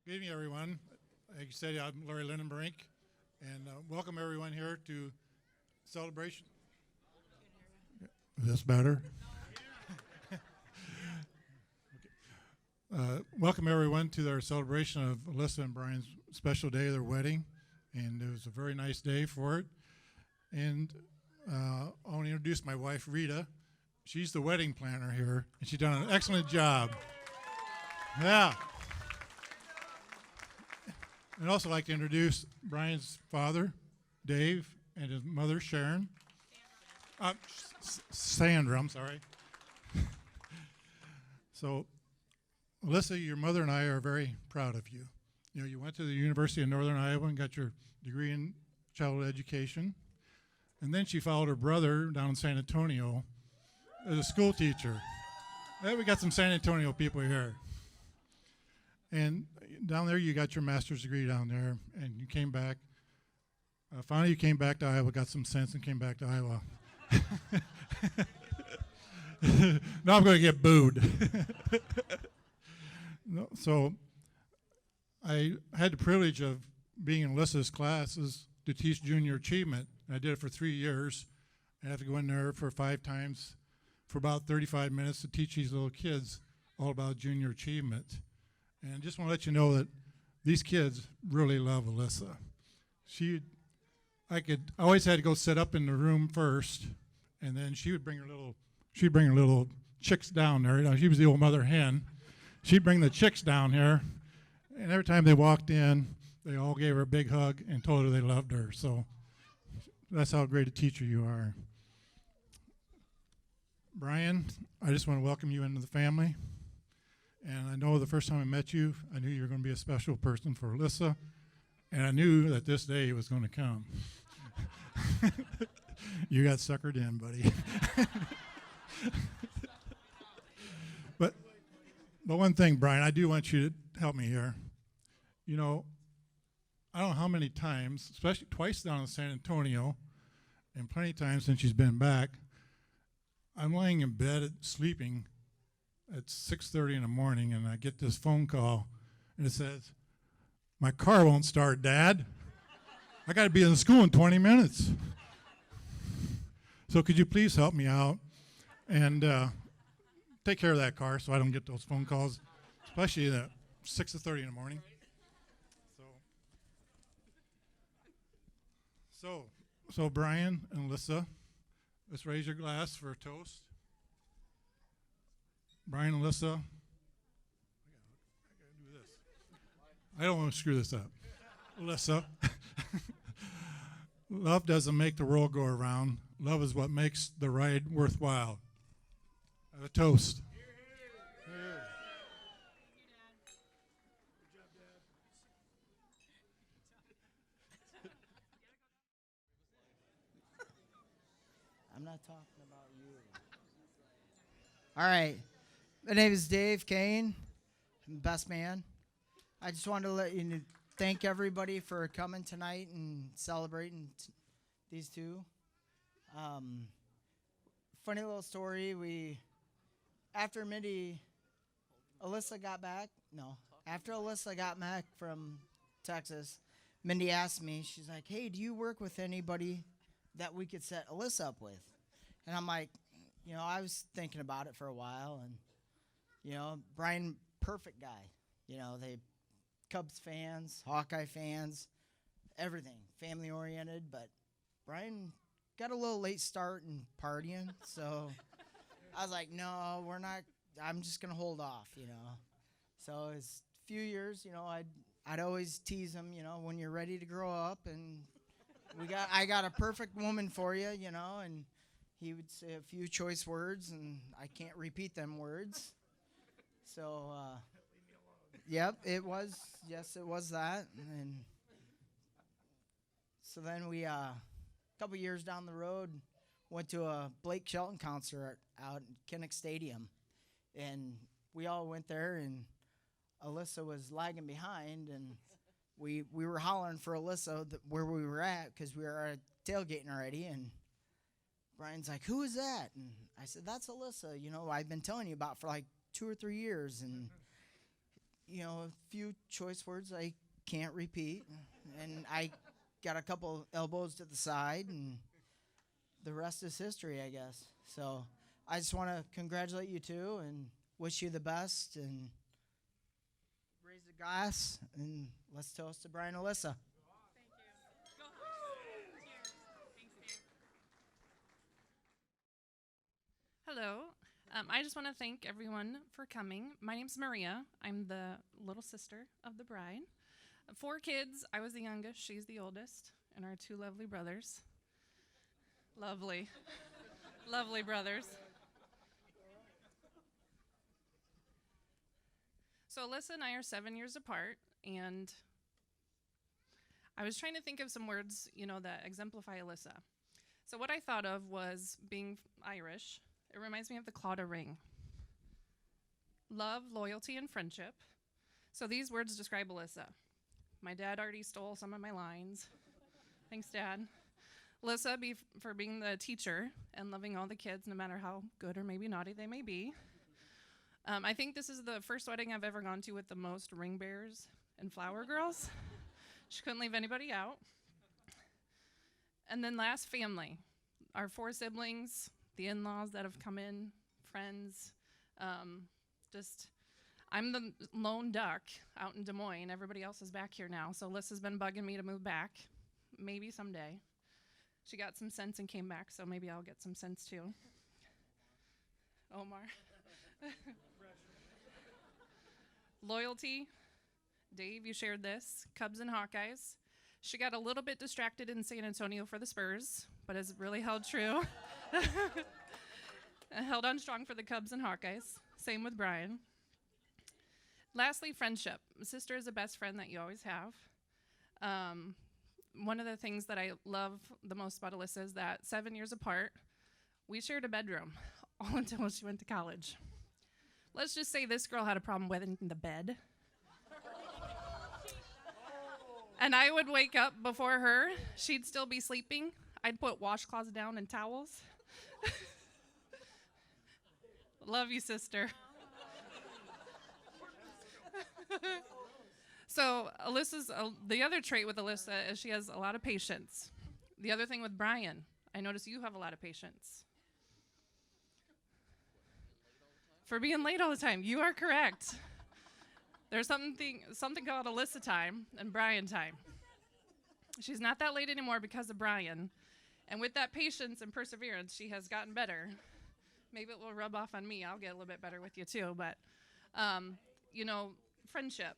Good evening, everyone. Like you said, I'm Larry Lindenbrink, and welcome everyone here to celebration. Is this better? Welcome everyone to their celebration of Alyssa and Brian's special day, their wedding, and it was a very nice day for it. And I want to introduce my wife, Rita. She's the wedding planner here, and she's done an excellent job. Yeah. I'd also like to introduce Brian's father, Dave, and his mother, Sharon. Sandra, I'm sorry. So, Alyssa, your mother and I are very proud of you. You know, you went to the University of Northern Iowa and got your degree in childhood education. And then she followed her brother down in San Antonio as a school teacher. Hey, we got some San Antonio people here. And down there, you got your master's degree down there, and you came back. Finally, you came back to Iowa, got some sense, and came back to Iowa. Now I'm going to get booed. No, so I had the privilege of being in Alyssa's classes to teach junior achievement. I did it for 3 years. I had to go in there for 5 times for about 35 minutes to teach these little kids all about junior achievement. And I just want to let you know that these kids really love Alyssa. I always had to go sit up in the room first, and then she'd bring her little chicks down there. You know, she was the old mother hen. She'd bring the chicks down here, and every time they walked in, they all gave her a big hug and told her they loved her. So that's how great a teacher you are. Brian, I just want to welcome you into the family. And I know the first time I met you, I knew you were going to be a special person for Alyssa, and I knew that this day was going to come. You got suckered in, buddy. But one thing, Brian, I do want you to help me here. You know, I don't know how many times, especially twice down in San Antonio, and plenty of times since she's been back, I'm laying in bed sleeping at 6:30 in the morning, and I get this phone call, and it says, "My car won't start, Dad. I got to be in school in 20 minutes. So could you please help me out and take care of that car so I don't get those phone calls, especially at 6:30 in the morning." So Brian and Alyssa, let's raise your glass for a toast. Brian and Alyssa, I gotta do this. I don't want to screw this up. Alyssa, love doesn't make the world go around. Love is what makes the ride worthwhile. Have a toast. I'm not talking about you. All right. My name is Dave Kane. I'm the best man. I just wanted to thank everybody for coming tonight and celebrating these two. Funny little story. After Alyssa got back from Texas, Mindy asked me, she's like, "Hey, do you work with anybody that we could set Alyssa up with?" And I'm like, I was thinking about it for a while, and Brian, perfect guy. They Cubs fans, Hawkeye fans, everything, family oriented. But Brian got a little late start in partying, so I was like, no, we're not. I'm just gonna hold off, So it's a few years, I'd always tease him, when you're ready to grow up, and I got a perfect woman for you, and he would say a few choice words, and I can't repeat them words. So, yep, it was that. And so then we, a couple years down the road, went to a Blake Shelton concert out in Kinnick Stadium. And we all went there, and Alyssa was lagging behind, and we were hollering for Alyssa where we were at because we were tailgating already. And Brian's like, "Who is that?" And I said, "That's Alyssa. I've been telling you about for like 2 or 3 years." And a few choice words I can't repeat, and I got a couple elbows to the side, and the rest is history, I guess. So I just want to congratulate you too, and wish you the best, and raise the glass, and let's toast to Brian and Alyssa. Hello. I just want to thank everyone for coming. My name's Maria. I'm the little sister of the bride. 4 kids. I was the youngest. She's the oldest. And our 2 lovely brothers. Lovely. Lovely brothers. So Alyssa and I are 7 years apart. And I was trying to think of some words, that exemplify Alyssa. So what I thought of was being Irish. It reminds me of the Clauda ring. Love, loyalty, and friendship. So these words describe Alyssa. My dad already stole some of my lines. Thanks, Dad. Alyssa, for being the teacher and loving all the kids, no matter how good or maybe naughty they may be. I think this is the first wedding I've ever gone to with the most ring bearers and flower girls. She couldn't leave anybody out. And then last, family. Our 4 siblings, the in-laws that have come in, friends. I'm the lone duck out in Des Moines. Everybody else is back here now. So Alyssa's been bugging me to move back. Maybe someday. She got some sense and came back, so maybe I'll get some sense too. Omar. Loyalty. Dave, you shared this. Cubs and Hawkeyes. She got a little bit distracted in San Antonio for the Spurs, but has really held true. Held on strong for the Cubs and Hawkeyes. Same with Brian. Lastly, friendship. A sister is a best friend that you always have. One of the things that I love the most about Alyssa is that 7 years apart, we shared a bedroom all until she went to college. Let's just say this girl had a problem wetting the bed. And I would wake up before her. She'd still be sleeping. I'd put washcloths down and towels. Love you, sister. So the other trait with Alyssa is she has a lot of patience. The other thing with Brian, I notice you have a lot of patience. For being late all the time, you are correct. There's something called Alyssa time and Brian time. She's not that late anymore because of Brian. And with that patience and perseverance, she has gotten better. Maybe it will rub off on me. I'll get a little bit better with you too. But, friendship.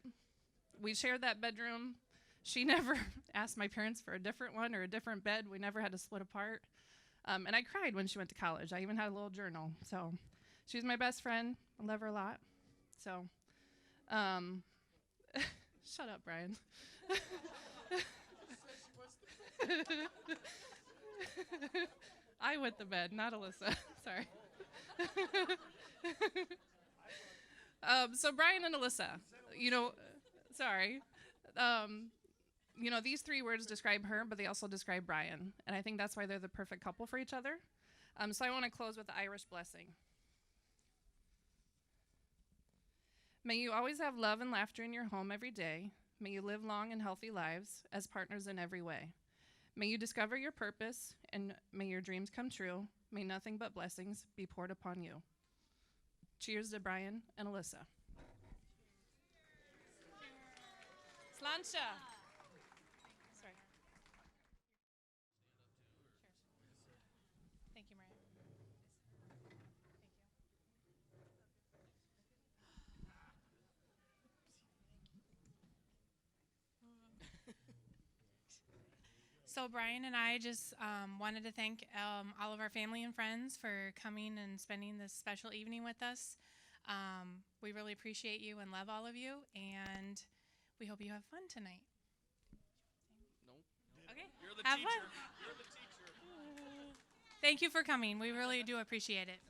We shared that bedroom. She never asked my parents for a different one or a different bed. We never had to split apart. And I cried when she went to college. I even had a little journal. So she's my best friend. I love her a lot. So, shut up, Brian. I wet the bed, not Alyssa. Sorry. So Brian and Alyssa, sorry. These 3 words describe her, but they also describe Brian. And I think that's why they're the perfect couple for each other. So I want to close with the Irish blessing. May you always have love and laughter in your home every day. May you live long and healthy lives as partners in every way. May you discover your purpose, and may your dreams come true. May nothing but blessings be poured upon you. Cheers to Brian and Alyssa. Sláinte. Sorry. Thank you, Maria. So Brian and I just wanted to thank all of our family and friends for coming and spending this special evening with us. We really appreciate you and love all of you, and we hope you have fun tonight. Nope. Okay. You're the Have teacher. fun. You're the teacher. Thank you for coming. We really do appreciate it.